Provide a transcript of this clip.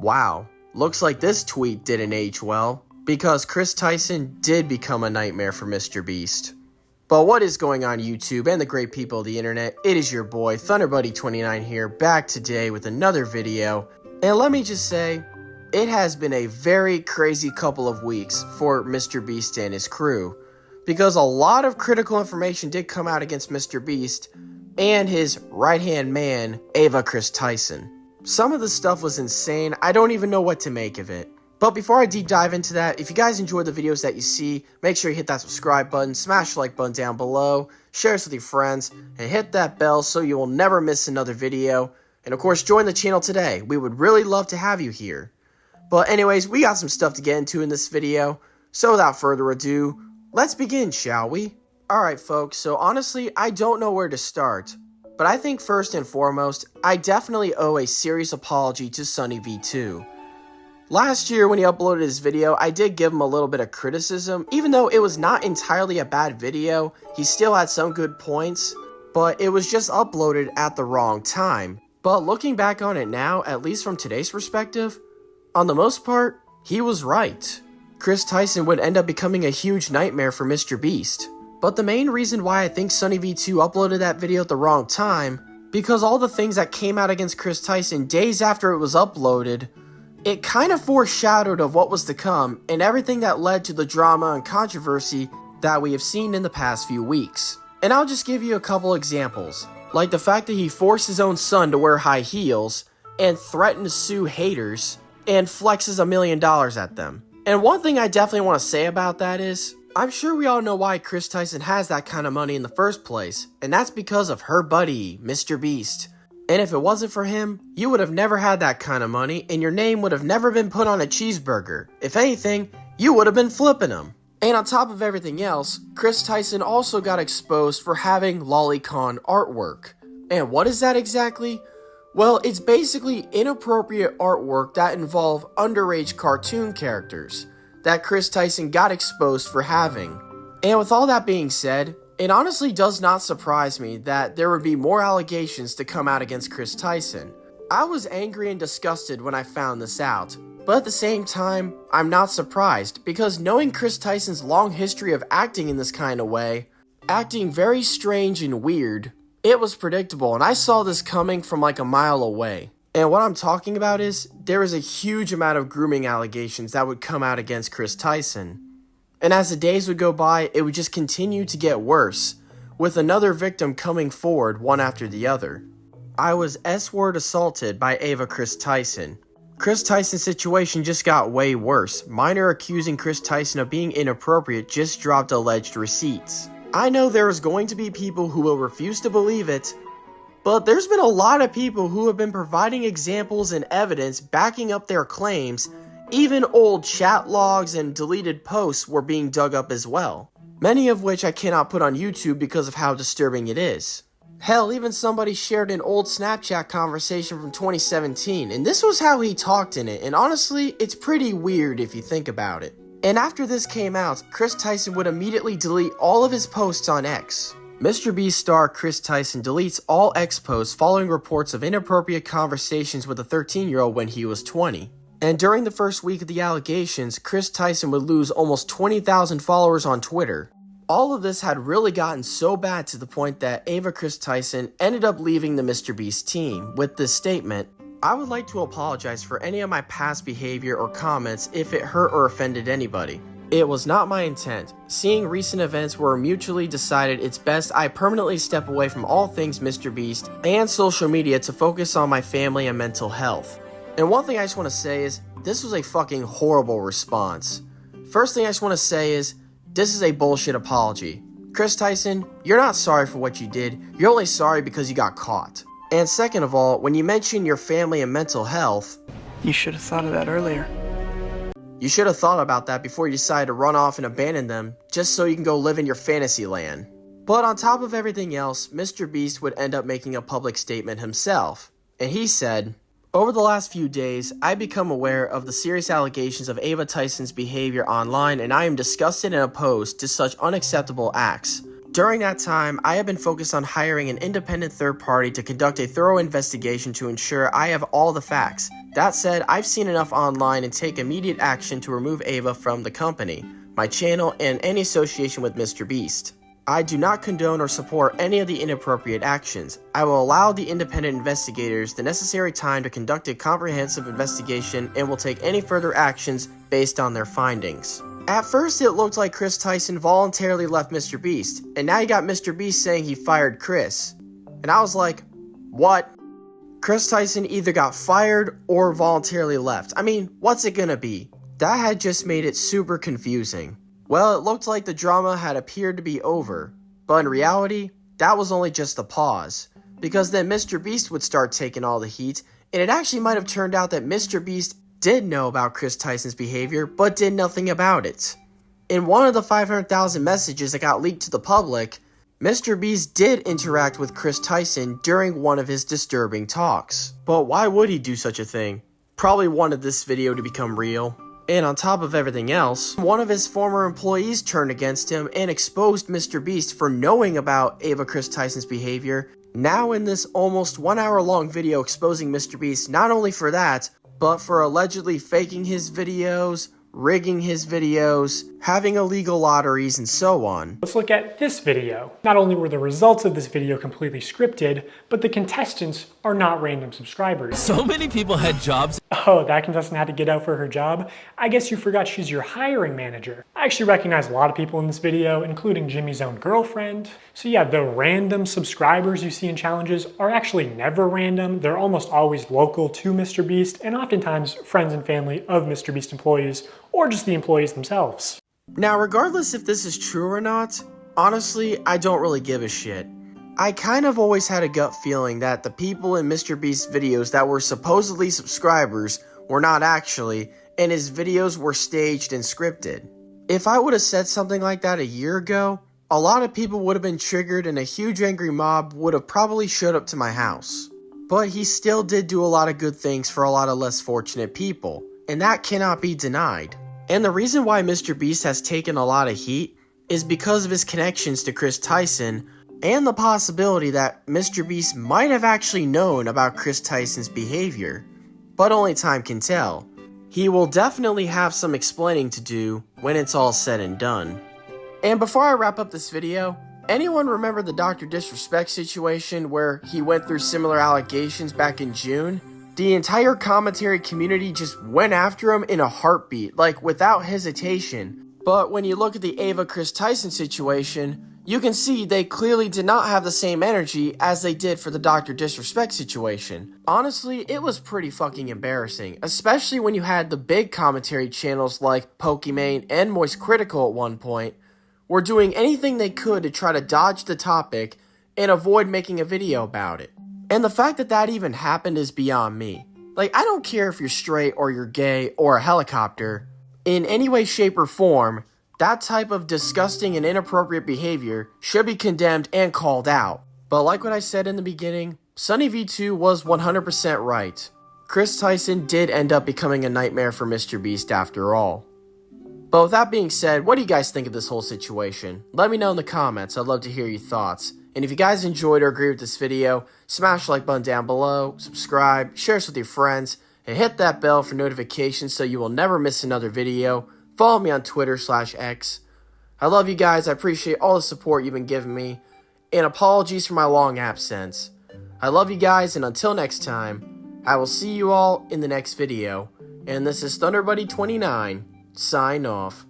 Wow, looks like this tweet didn't age well, because Chris Tyson did become a nightmare for MrBeast. But what is going on YouTube and the great people of the internet? It is your boy ThunderBuddy29 here, back today with another video. And let me just say, it has been a very crazy couple of weeks for MrBeast and his crew, because a lot of critical information did come out against MrBeast and his right-hand man, Chris Tyson. Some of the stuff was insane. I don't even know what to make of it. But before I deep dive into that, if you guys enjoy the videos that you see, make sure you hit that subscribe button, smash the like button down below, share this with your friends, and hit that bell so you will never miss another video. And of course, join the channel today. We would really love to have you here. But anyways, we got some stuff to get into in this video. So without further ado, let's begin, shall we? Alright folks, so honestly, I don't know where to start. But I think first and foremost, I definitely owe a serious apology to Sunny V2. Last year when he uploaded his video, I did give him a little bit of criticism. Even though it was not entirely a bad video, he still had some good points, but it was just uploaded at the wrong time. But looking back on it now, at least from today's perspective, on the most part, he was right. Chris Tyson would end up becoming a huge nightmare for MrBeast. But the main reason why I think Sunny V2 uploaded that video at the wrong time, because all the things that came out against Chris Tyson days after it was uploaded, it kind of foreshadowed of what was to come and everything that led to the drama and controversy that we have seen in the past few weeks. And I'll just give you a couple examples, like the fact that he forced his own son to wear high heels and threatened to sue haters and flexes $1 million at them. And one thing I definitely want to say about that is, I'm sure we all know why Chris Tyson has that kind of money in the first place, and that's because of her buddy, MrBeast. And if it wasn't for him, you would have never had that kind of money, and your name would have never been put on a cheeseburger. If anything, you would have been flipping them. And on top of everything else, Chris Tyson also got exposed for having lolicon artwork. And what is that exactly? Well, it's basically inappropriate artwork that involve underage cartoon characters that Chris Tyson got exposed for having. And with all that being said, it honestly does not surprise me that there would be more allegations to come out against Chris Tyson. I was angry and disgusted when I found this out, but at the same time, I'm not surprised, because knowing Chris Tyson's long history of acting in this kind of way, acting very strange and weird, it was predictable, and I saw this coming from like a mile away. And what I'm talking about is, there is a huge amount of grooming allegations that would come out against Chris Tyson. And as the days would go by, it would just continue to get worse, with another victim coming forward one after the other. I was S-word assaulted by Chris Tyson. Chris Tyson's situation just got way worse. Minor accusing Chris Tyson of being inappropriate just dropped alleged receipts. I know there is going to be people who will refuse to believe it, but there's been a lot of people who have been providing examples and evidence backing up their claims. Even old chat logs and deleted posts were being dug up as well. Many of which I cannot put on YouTube because of how disturbing it is. Hell, even somebody shared an old Snapchat conversation from 2017, and this was how he talked in it, and honestly, it's pretty weird if you think about it. And after this came out, Chris Tyson would immediately delete all of his posts on X. MrBeast star Chris Tyson deletes all X posts following reports of inappropriate conversations with a 13-year-old when he was 20. And during the first week of the allegations, Chris Tyson would lose almost 20,000 followers on Twitter. All of this had really gotten so bad to the point that Chris Tyson ended up leaving the MrBeast team with this statement: "I would like to apologize for any of my past behavior or comments if it hurt or offended anybody. It was not my intent. Seeing recent events where mutually decided it's best I permanently step away from all things MrBeast and social media to focus on my family and mental health." And one thing I just want to say is, this was a fucking horrible response. First thing I just want to say is, this is a bullshit apology. Chris Tyson, you're not sorry for what you did, you're only sorry because you got caught. And second of all, when you mention your family and mental health, you should have thought of that earlier. You should have thought about that before you decided to run off and abandon them, just so you can go live in your fantasy land. But on top of everything else, MrBeast would end up making a public statement himself. And he said, "Over the last few days, I've become aware of the serious allegations of Tyson's behavior online, and I am disgusted and opposed to such unacceptable acts. During that time, I have been focused on hiring an independent third party to conduct a thorough investigation to ensure I have all the facts. That said, I've seen enough online and take immediate action to remove Ava from the company, my channel, and any association with MrBeast. I do not condone or support any of the inappropriate actions. I will allow the independent investigators the necessary time to conduct a comprehensive investigation and will take any further actions based on their findings. At first, it looked like Chris Tyson voluntarily left MrBeast, and now you got MrBeast saying he fired Chris. And I was like, what? Chris Tyson either got fired or voluntarily left. I mean, what's it gonna be? That had just made it super confusing. Well, it looked like the drama had appeared to be over, but in reality, that was only just a pause, because then MrBeast would start taking all the heat, and it actually might have turned out that MrBeast did know about Chris Tyson's behavior, but did nothing about it. In one of the 500,000 messages that got leaked to the public, MrBeast did interact with Chris Tyson during one of his disturbing talks. But why would he do such a thing? Probably wanted this video to become real. And on top of everything else, one of his former employees turned against him and exposed MrBeast for knowing about Ava Chris Tyson's behavior. Now in this almost 1 hour long video exposing MrBeast not only for that, but for allegedly faking his videos, rigging his videos, having illegal lotteries, and so on. Let's look at this video. Not only were the results of this video completely scripted, but the contestants are not random subscribers. So many people had jobs. Oh, that contestant had to get out for her job? I guess you forgot she's your hiring manager. I actually recognize a lot of people in this video, including Jimmy's own girlfriend. So yeah, the random subscribers you see in challenges are actually never random. They're almost always local to MrBeast, and oftentimes friends and family of MrBeast employees, or just the employees themselves. Now, regardless if this is true or not, honestly, I don't really give a shit. I kind of always had a gut feeling that the people in MrBeast's videos that were supposedly subscribers were not actually, and his videos were staged and scripted. If I would have said something like that a year ago, a lot of people would have been triggered and a huge angry mob would have probably showed up to my house. But he still did do a lot of good things for a lot of less fortunate people, and that cannot be denied. And the reason why MrBeast has taken a lot of heat is because of his connections to Chris Tyson and the possibility that MrBeast might have actually known about Chris Tyson's behavior, but only time can tell. He will definitely have some explaining to do when it's all said and done. And before I wrap up this video, anyone remember the Dr. Disrespect situation where he went through similar allegations back in June? The entire commentary community just went after him in a heartbeat, like without hesitation. But when you look at the Ava Chris Tyson situation, you can see they clearly did not have the same energy as they did for the Dr. Disrespect situation. Honestly, it was pretty fucking embarrassing, especially when you had the big commentary channels like Pokimane and Moist Critical at one point were doing anything they could to try to dodge the topic and avoid making a video about it. And the fact that that even happened is beyond me. Like, I don't care if you're straight or you're gay or a helicopter. In any way, shape, or form, that type of disgusting and inappropriate behavior should be condemned and called out. But like what I said in the beginning, Sunny V2 was 100% right. Chris Tyson did end up becoming a nightmare for MrBeast after all. But with that being said, what do you guys think of this whole situation? Let me know in the comments. I'd love to hear your thoughts. And if you guys enjoyed or agree with this video, smash the like button down below, subscribe, share this with your friends, and hit that bell for notifications so you will never miss another video. Follow me on Twitter/X. I love you guys. I appreciate all the support you've been giving me. And apologies for my long absence. I love you guys, and until next time, I will see you all in the next video. And this is ThunderBuddy29. Sign off.